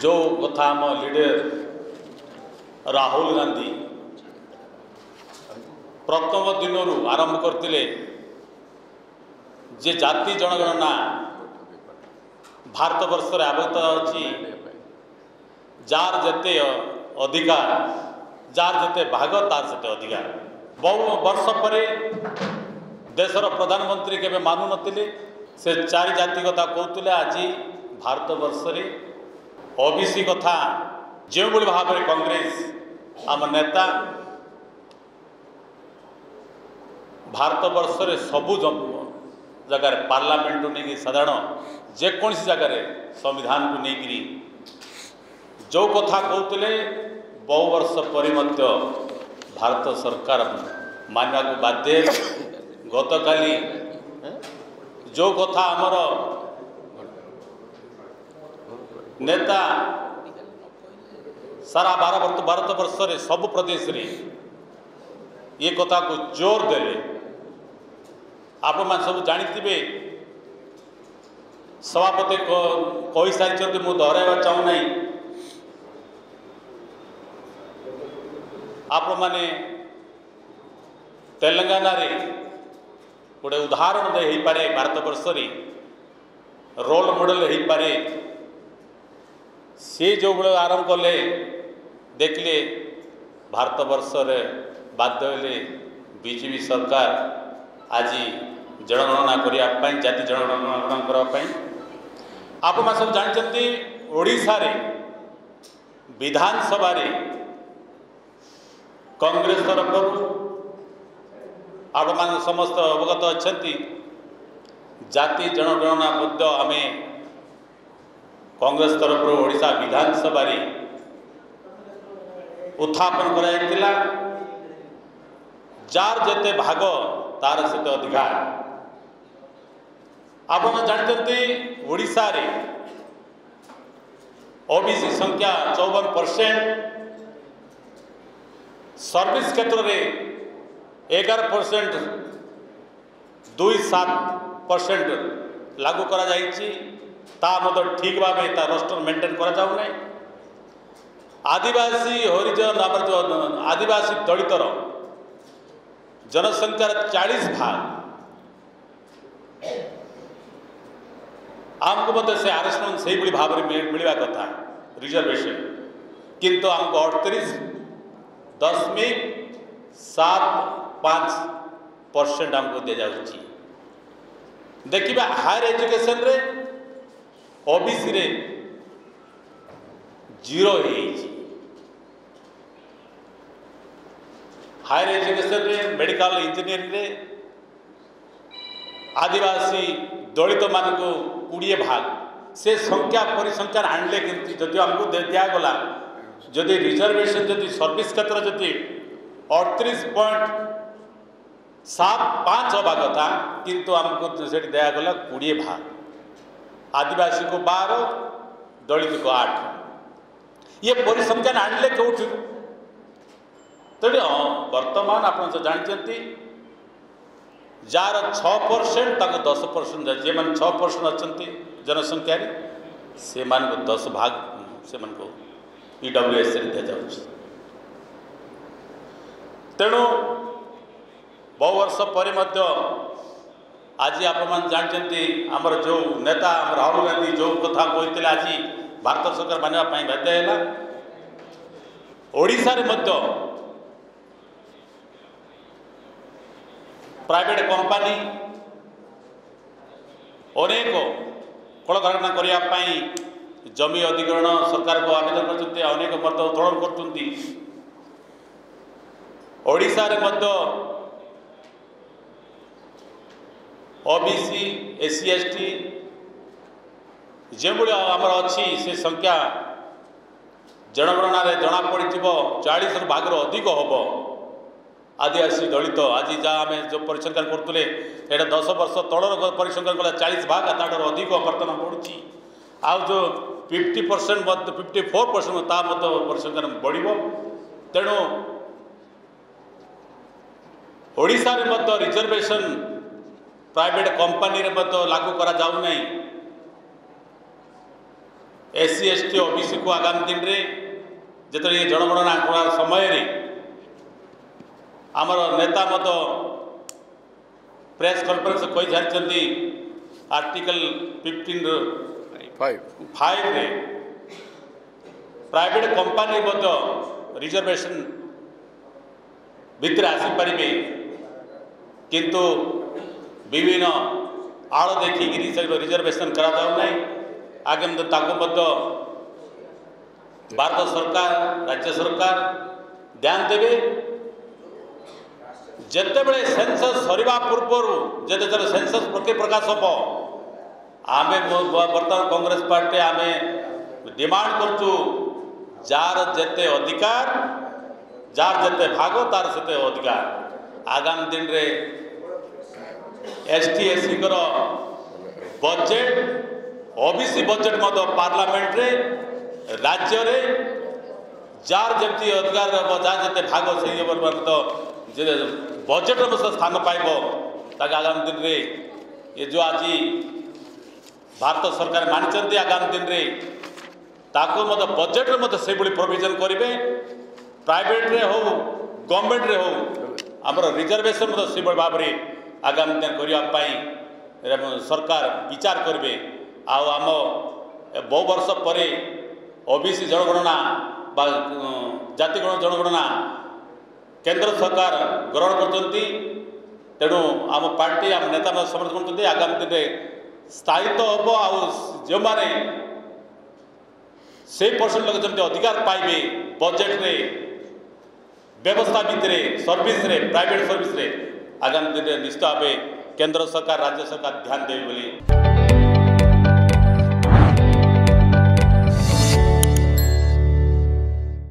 जो कथा आम लीडर राहुल गांधी प्रथम दिन आरंभ करते जे जाति जनगणना भारत वर्ष आबद्ध अच्छी जार जेते अधिकार जार जेते भाग तार सेते अधिकार बहु वर्ष पर देशर प्रधानमंत्री केबे मानु नथिले से चारि जाति कथा कहते आज भारत वर्ष रे ओबीसी कथा जो भाव में कांग्रेस आम नेता भारत वर्ष रे सबु जगार पार्लियामेंट नहीं साधारण जेकोसी जगार संविधान को लेकिन जो कथा कहते बहु वर्ष पर भारत सरकार मानवा को बाध्य गतकाली जो कथा आमर नेता सारा भारत वर्ष रे सब प्रदेश रे ये कथा को जोर देले आप सब जानी सभापति कही सारी मुझे दोहराइबा चाहूना आप माने तेलंगाना रे गोटे उदाहरण दे हो पारे भारत वर्ष रे रोल मॉडल हो पारे से जो बड़े आरंभ कले देखले भारत वर्ष रे बाध्य बीजेपी सरकार आज जनगणना करने जाति जनगणना करने आप सब जानते ओडिशा रे विधानसभा रे कांग्रेस तरफ आप मान समस्त अवगत अच्छा जाति जनगणना मुद्दा आम कांग्रेस तरफ ओडिशा विधानसभा रे उत्थापन कराइला जार जेते भाग तार सेते अधिकार आप जानते ओडिशा रे ओबीसी संख्या 54%, सर्विस क्षेत्र में 11% 2.7% लागू करा जाइछि ठीक भाव रोस्टर मेंटेन करा जाउ नै। आदिवासी हरिजन आमर जो आदिवासी दलितर जनसंख्यार 40% आमको मत से आरक्षण से भाव में मिलवा कथा रिजर्वेशन किंतु आमको 38.75% आमको दि जाऊँगी। देखिए हायर एजुकेशन रे ओबीसी रे 0 हायर एजुकेशन रे मेडिकल इंजीनियरिंग रे आदिवासी दलित मान को 20% से संख्या परिसंख्यान आणले कि जदि आमको दिगला जदि रिजर्वेशन जदि सर्विस क्षेत्र जदि 38.75 हवा कथा किंतु आमको से दिगला 20%, आदिवासी को 12, दलित को 8। ये परिसंख्यान आणले कौटू तेणु वर्तमान आप जानते जार 6% 10% जे मैंने 6% अच्छा जनसंख्या से 10 भाग से ईडब्ल्यूएस दि जाऊँ। तेणु बहु वर्ष पर आज आप जानते आमर जो नेता राहुल गांधी जो कथा कहते आज भारत सरकार मानवा बाध्य है। ओडिशा रे मध्य प्राइवेट कंपनी अनेक कलकारखाना करने जमी अधिग्रहण सरकार को आवेदन करते अनेक मत उत्तोलन करते। ओडिशा रे मध्य ओबीसी एससी एसटी जो आमर अच्छी से संख्या जनगणना जना पड़ 40 भाग अधिक हम आदिवासी दलित आज जहाँ आम जो परिसंख्यान करते यहाँ 10 वर्ष तलर परिसंख्यान कला 40 भाग तार अधिक बर्तमान बढ़ुची आ जो 50% 54% परिसंख्यान बढ़। तेणु ओडिशा रे मध्य रिजर्वेशन प्राइवेट कंपनी रे मध्य लागू करा जाउ नहीं। SC ST OBC को आगामी दिन में जो ये जनगणना आंकड़ा समय आमर नेता मत प्रेस कॉन्फ्रेंस कही सारी आर्टिकल 15(5) रे प्राइवेट कंपनी रिजर्वेशन भितर आसीपारे किंतु विभिन्न आड़ देखिक रिजर्वेशन करा आगे भारत सरकार राज्य सरकार ध्यान देवे जितेबले सेंसस सरवा पूर्वर जिते सेंसस प्रकाश हम आम बर्तमान कांग्रेस पार्टी आम डिमांड करूँ जार जेते अधिकार जार जेते भाग तार सेते अधिकार आगामी दिन रे ST SC budget OBC budget parliament रे राज्य रे जार जमी अधिकार जार जेते भाग से बजेट स्थान पाइब आगामी दिन रे ये जो आज भारत सरकार मानी आगामी दिन रे ताको बजेट रे से प्रोविजन करेंगे प्राइवेट रे हो गवर्नमेंट रे हो आमर रिजर्वेशन से भाव में आगामी दिन करने सरकार विचार करेंगे आम बहु वर्ष पर OBC जनगणना जातिगण जनगणना केंद्र सरकार ग्रहण करते तेणु आम पार्टी आम नेता समर्थन करते आगामी दिन में स्थायित्व हम जो मैंने से परसेंट लोग जमी अधिकार पाइबे बजेट रे व्यवस्था भितर सर्विस रे प्राइवेट सर्विस रे आगामी दिन में निश्चित भाव केंद्र सरकार राज्य सरकार ध्यान देवे बोली।